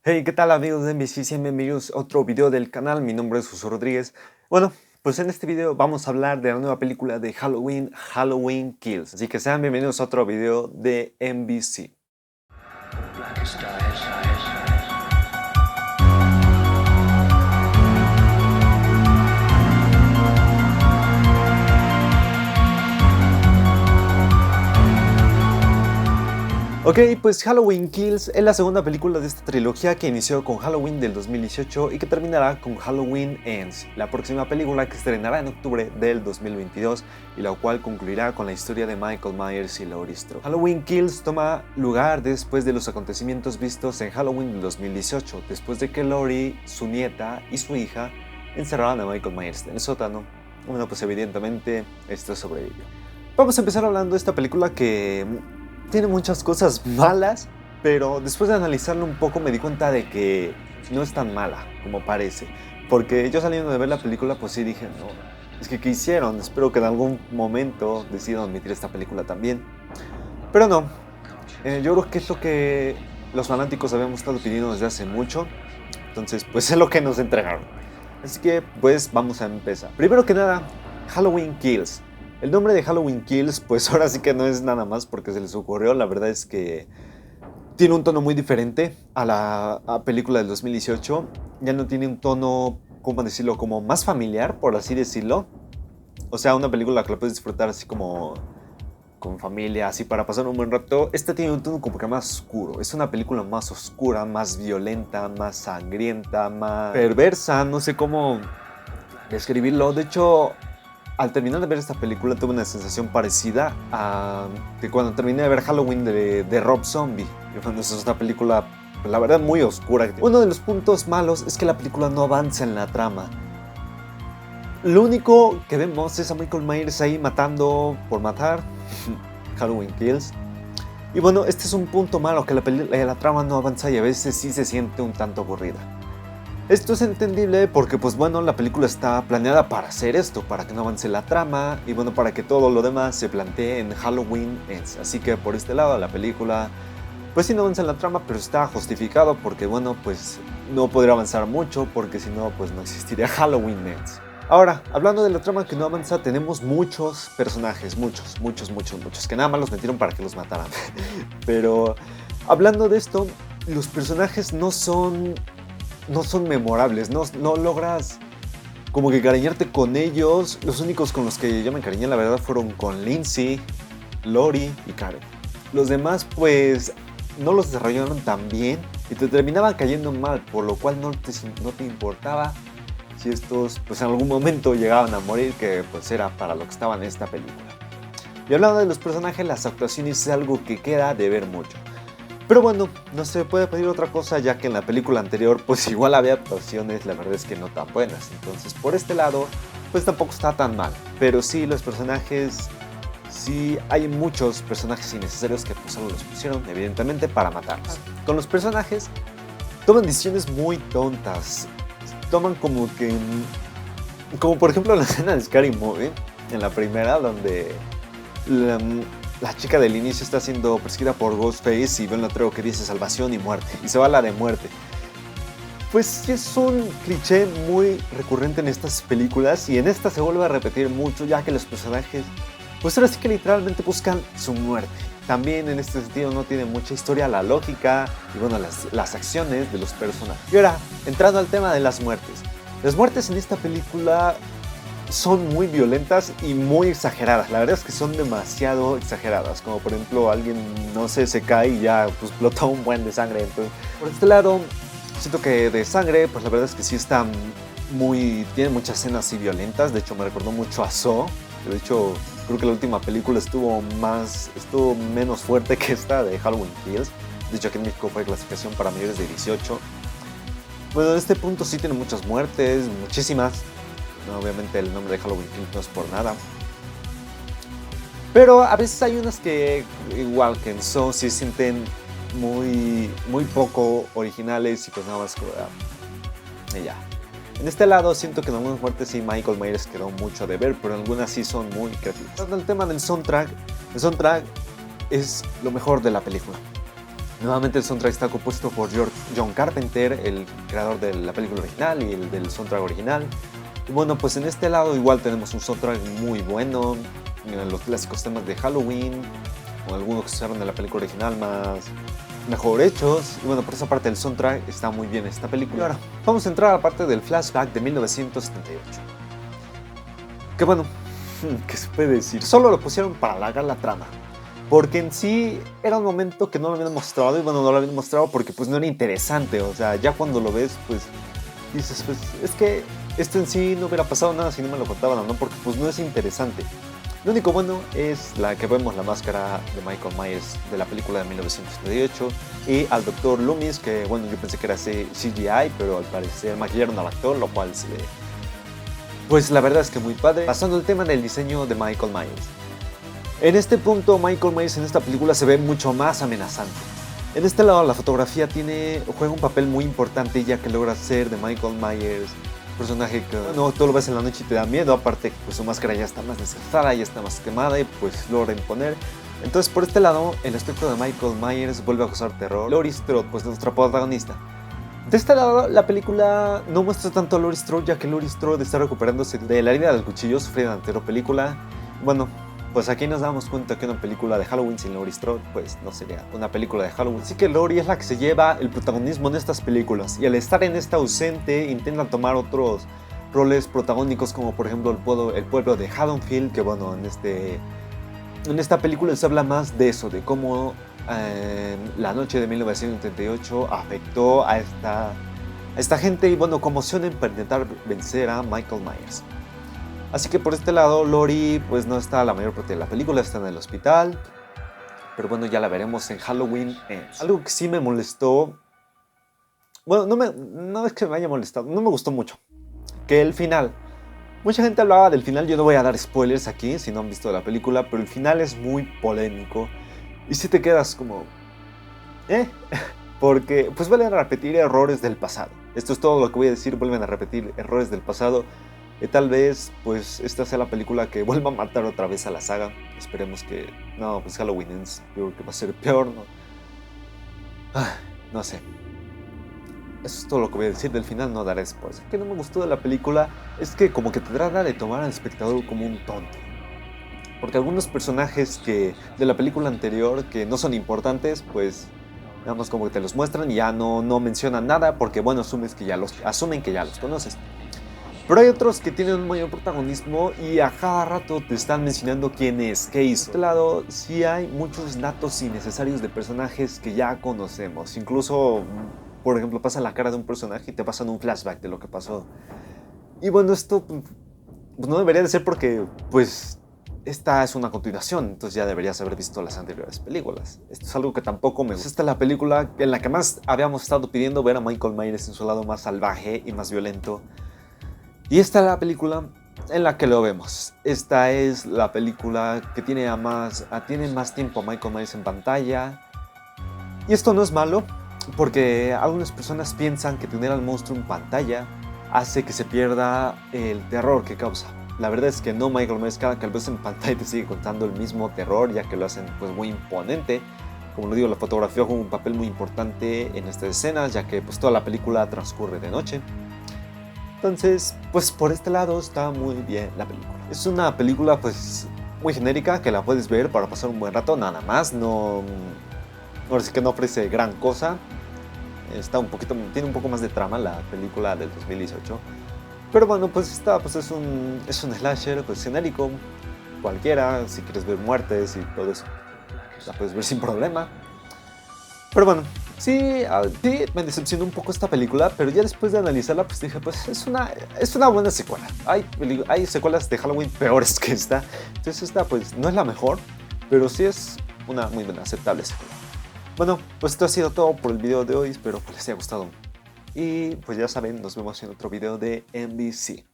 Hey, ¿qué tal amigos de NBC? Sean bienvenidos a otro video del canal. Mi nombre es Jesús Rodríguez. Bueno, pues en este video vamos a hablar de la nueva película de Halloween, Halloween Kills. Así que sean bienvenidos a otro video de NBC. Ok, pues Halloween Kills es la segunda película de esta trilogía que inició con Halloween del 2018 y que terminará con Halloween Ends, la próxima película que estrenará en octubre del 2022 y la cual concluirá con la historia de Michael Myers y Laurie Strode. Halloween Kills toma lugar después de los acontecimientos vistos en Halloween del 2018, después de que Laurie, su nieta y su hija encerraran a Michael Myers en el sótano. Bueno, pues evidentemente esto sobrevivió. Vamos a empezar hablando de esta película que tiene muchas cosas malas, pero después de analizarlo un poco me di cuenta de que no es tan mala como parece. Porque yo saliendo de ver la película, pues sí dije, no, es que ¿qué hicieron? Espero que en algún momento decidan admitir esta película también. Pero no, yo creo que es lo que los fanáticos habíamos estado pidiendo desde hace mucho. Entonces, pues es lo que nos entregaron. Así que, pues vamos a empezar. Primero que nada, Halloween Kills. El nombre de Halloween Kills, pues ahora sí que no es nada más porque se les ocurrió. La verdad es que tiene un tono muy diferente a la película del 2018. Ya no tiene un tono, ¿cómo decirlo? Como más familiar, por así decirlo. O sea, una película que la puedes disfrutar así como con familia, así para pasar un buen rato. Esta tiene un tono como que más oscuro. Es una película más oscura, más violenta, más sangrienta, más perversa. No sé cómo describirlo. De hecho, al terminar de ver esta película tuve una sensación parecida a que cuando terminé de ver Halloween de Rob Zombie. Que fue una película, pues, la verdad, muy oscura. Uno de los puntos malos es que la película no avanza en la trama. Lo único que vemos es a Michael Myers ahí matando por matar. Halloween Kills. Y bueno, este es un punto malo, que la trama no avanza y a veces sí se siente un tanto aburrida. Esto es entendible porque, pues bueno, la película está planeada para hacer esto, para que no avance la trama y bueno, para que todo lo demás se plantee en Halloween Ends. Así que por este lado la película, pues sí no avanza en la trama, pero está justificado porque bueno, pues no podría avanzar mucho porque si no, pues no existiría Halloween Ends. Ahora, hablando de la trama que no avanza, tenemos muchos personajes, muchos, que nada más los metieron para que los mataran. Pero hablando de esto, los personajes no son memorables, no logras como que cariñarte con ellos. Los únicos con los que yo me encariñé, la verdad, fueron con Lindsay, Laurie y Karen. Los demás, pues, no los desarrollaron tan bien y te terminaban cayendo mal, por lo cual no te importaba si estos, pues, en algún momento llegaban a morir, que pues era para lo que estaban en esta película. Y hablando de los personajes, las actuaciones es algo que queda de ver mucho. Pero bueno, no se puede pedir otra cosa, ya que en la película anterior pues igual había actuaciones, la verdad es que no tan buenas. Entonces por este lado pues tampoco está tan mal. Pero sí, los personajes, sí hay muchos personajes innecesarios que pues solo los pusieron evidentemente para matarlos. Con los personajes toman decisiones muy tontas. Toman como por ejemplo la escena de Scary Movie, en la primera, donde la chica del inicio está siendo perseguida por Ghostface y ve un letrero que dice salvación y muerte, y se va a la de muerte. Pues sí, es un cliché muy recurrente en estas películas y en esta se vuelve a repetir mucho, ya que los personajes pues ahora sí que literalmente buscan su muerte. También en este sentido no tiene mucha historia la lógica y bueno, las acciones de los personajes. Y ahora, entrando al tema de las muertes. Las muertes en esta película son muy violentas y muy exageradas. La verdad es que son demasiado exageradas. Como por ejemplo alguien, no sé, se cae y ya pues explota un buen de sangre. Entonces, por este lado, siento que de sangre, pues la verdad es que sí está tiene muchas escenas así violentas. De hecho me recordó mucho a Saw. De hecho creo que la última película estuvo menos fuerte que esta de Halloween Kills. De hecho aquí en México fue clasificación para mayores de 18. Bueno, en este punto sí tiene muchas muertes, muchísimas. No, obviamente el nombre de Halloween Kills no es por nada. Pero a veces hay unas que, igual que en Saw, sí se sienten muy poco originales y pues nada más y ya. En este lado siento que en algunas muertes sí Michael Myers quedó mucho de ver, pero en algunas sí son muy creativas. El tema del soundtrack, el soundtrack es lo mejor de la película. Nuevamente el soundtrack está compuesto por John Carpenter, el creador de la película original y el del soundtrack original. Y bueno, pues en este lado igual tenemos un soundtrack muy bueno, los clásicos temas de Halloween, o algunos que se usaron en la película original mejor hechos. Y bueno, por esa parte del soundtrack está muy bien esta película. Y ahora vamos a entrar a la parte del flashback de 1978. Que bueno, ¿qué se puede decir? Solo lo pusieron para alargar la trama. Porque en sí era un momento que no lo habían mostrado. Y bueno, no lo habían mostrado porque pues no era interesante. O sea, ya cuando lo ves, pues dices, pues es que esto en sí no hubiera pasado nada si no me lo contaban, ¿no? Porque pues no es interesante. Lo único bueno es la que vemos la máscara de Michael Myers de la película de 1978 y al Dr. Loomis, que bueno, yo pensé que era CGI, pero al parecer maquillaron al actor, lo cual se ve, pues la verdad es que muy padre. Pasando al tema del diseño de Michael Myers. En este punto, Michael Myers en esta película se ve mucho más amenazante. En este lado, la fotografía juega un papel muy importante, ya que logra hacer de Michael Myers personaje que, bueno, tú lo ves en la noche y te da miedo. Aparte, pues su máscara ya está más desgastada, ya está más quemada y pues logra imponer. Entonces, por este lado, el aspecto de Michael Myers vuelve a causar terror. Laurie Strode, pues nuestra protagonista. De este lado, la película no muestra tanto a Laurie Strode, ya que Laurie Strode está recuperándose de la herida del cuchillo sufrida en la anterior película. Bueno, pues aquí nos damos cuenta que una película de Halloween sin Laurie Strode, pues no sería una película de Halloween. Así que Laurie es la que se lleva el protagonismo en estas películas. Y al estar en esta ausente, intentan tomar otros roles protagónicos, como por ejemplo el pueblo de Haddonfield, que bueno, en esta película se habla más de eso, de cómo la noche de 1978 afectó a esta gente y bueno, conmocionen para intentar vencer a Michael Myers. Así que por este lado, Laurie pues no está la mayor parte de la película, está en el hospital. Pero bueno, ya la veremos en Halloween Ends. Algo que sí me molestó, bueno, no es que me haya molestado, no me gustó mucho, que el final. Mucha gente hablaba del final, yo no voy a dar spoilers aquí si no han visto la película, pero el final es muy polémico. Y si te quedas como, porque pues vuelven a repetir errores del pasado. Esto es todo lo que voy a decir, vuelven a repetir errores del pasado. Tal vez pues esta sea la película que vuelva a matar otra vez a la saga. Esperemos que no, pues Halloween Ends creo que va a ser peor, ¿no? No sé. Eso es todo lo que voy a decir del final, no daré spoilers. Lo que no me gustó de la película es que como que te trata de tomar al espectador como un tonto. Porque algunos personajes de la película anterior que no son importantes, pues nada más como que te los muestran y ya no mencionan nada porque bueno, asumen que ya los conoces. Pero hay otros que tienen un mayor protagonismo y a cada rato te están mencionando quién es, qué hizo. De este lado, sí hay muchos datos innecesarios de personajes que ya conocemos. Incluso, por ejemplo, pasan la cara de un personaje y te pasan un flashback de lo que pasó. Y bueno, esto pues, no debería de ser porque, pues, esta es una continuación, entonces ya deberías haber visto las anteriores películas. Esto es algo que tampoco me gusta. Esta es la película en la que más habíamos estado pidiendo ver a Michael Myers en su lado más salvaje y más violento. Y esta es la película en la que lo vemos. Esta es la película que tiene más tiempo a Michael Myers en pantalla. Y esto no es malo, porque algunas personas piensan que tener al monstruo en pantalla hace que se pierda el terror que causa. La verdad es que no, Michael Myers cada que lo ves en pantalla te sigue contando el mismo terror, ya que lo hacen pues muy imponente. Como lo digo, la fotografía juega un papel muy importante en estas escenas, ya que pues toda la película transcurre de noche. Entonces, pues por este lado está muy bien la película. Es una película pues muy genérica que la puedes ver para pasar un buen rato, nada más. Ahora sí que no ofrece gran cosa. Tiene un poco más de trama la película del 2018. Pero bueno, pues es un slasher pues genérico, cualquiera. Si quieres ver muertes y todo eso, la puedes ver sin problema. Pero bueno, sí, me decepcionó un poco esta película, pero ya después de analizarla, pues dije, pues es una buena secuela. Hay secuelas de Halloween peores que esta, entonces esta pues no es la mejor, pero sí es una muy buena, aceptable secuela. Bueno, pues esto ha sido todo por el video de hoy, espero que les haya gustado. Y pues ya saben, nos vemos en otro video de NBC.